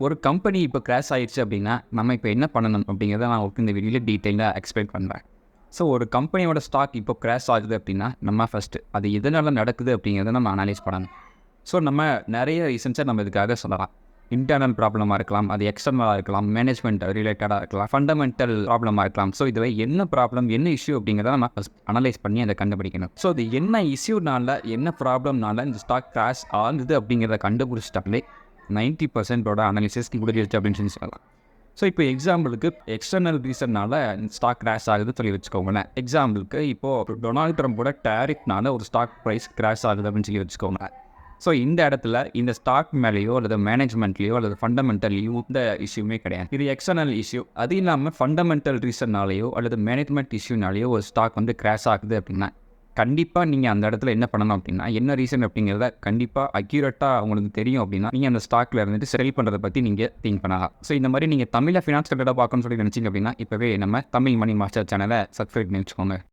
ஒரு கம்பெனி இப்போ கிராஷ் ஆயிடுச்சு அப்படின்னா, நம்ம இப்போ என்ன பண்ணணும் அப்படிங்கிறத நான் உங்களுக்கு இந்த வீடியோல டீட்டெயிலாக எக்ஸ்பிளைன் பண்ணுறேன். ஸோ ஒரு கம்பெனியோட ஸ்டாக் இப்போ கிராஷ் ஆகுது அப்படின்னா, நம்ம ஃபஸ்ட்டு அது எதனால் நடக்குது அப்படிங்கிறத நம்ம அனலைஸ் பண்ணணும். ஸோ நம்ம நிறைய ரீசன்ஸை நம்ம இதுக்காக சொல்லலாம். இன்டர்னல் ப்ராப்ளமாக இருக்கலாம், அது எக்ஸ்டர்னலாக இருக்கலாம், மேனேஜ்மெண்ட் ரிலேட்டடாக இருக்கலாம், ஃபண்டமெண்டல் ப்ராப்ளமாக இருக்கலாம். ஸோ இதில் என்ன ப்ராப்ளம், என்ன இஷ்யூ அப்படிங்கிறத நம்ம ஃபஸ்ட் அனலைஸ் பண்ணி அதை கண்டுபிடிக்கணும். ஸோ அது என்ன இஷ்யூனால, என்ன ப்ராப்ளம்னால இந்த ஸ்டாக் கிராஷ் ஆகுது அப்படிங்கிறத கண்டுபிடிச்சிட்டாலே 90% அனாலிசிஸ் முடிஞ்சிருச்சு அப்படின்னு சொல்லலாம். ஸோ இப்போ எக்ஸாம்பிளுக்கு எக்ஸ்டர்னல் ரீசன்னால ஸ்டாக் கிராஷ் ஆகுதுன்னு சொல்லி வச்சுக்கோங்களேன். எக்ஸாம்பிளுக்கு இப்போது டொனால்ட் ட்ரம்போட டேரிஃப்னால ஒரு ஸ்டாக் ப்ரைஸ் கிராஷ் ஆகுது அப்படின்னு சொல்லி வச்சுக்கோங்க. ஸோ இந்த இடத்துல இந்த ஸ்டாக் மேலேயோ அல்லது மேனேஜ்மெண்ட்லேயோ அல்லது ஃபண்டமெண்டல்லையோ இந்த இஷ்யூமே கிடையாது. இது எக்ஸ்டர்னல் இஷ்யூ. அது இல்லாமல் ஃபண்டமெண்டல் ரீசன்னாலேயோ அல்லது மேனேஜ்மெண்ட் இஷ்யூனாலேயோ ஒரு ஸ்டாக் கிராஷ் ஆகுது அப்படின்னா கண்டிப்பாக நீங்கள் அந்த இடத்துல என்ன பண்ணணும் அப்படின்னா, என்ன ரீசன் அப்படிங்கிறத கண்டிப்பாக அக்யூரேட்டாக உங்களுக்கு தெரியும் அப்படின்னா, நீங்கள் அந்த ஸ்டாக்கில் இருந்துட்டு செல் பண்ணுறதை பற்றி நீங்கள் திங்க் பண்ணலாம். ஸோ இந்த மாதிரி நீங்கள் தமிழில் ஃபினான்ஸ் கண்டெக்டாக பார்க்கணும்னு சொல்லி நினச்சிங்க அப்படின்னா, இப்போவே நம்ம தமிழ் மணி மாஸ்டர் சேனலை சப்ஸ்கிரைப் பண்ணி வச்சுக்கோங்க.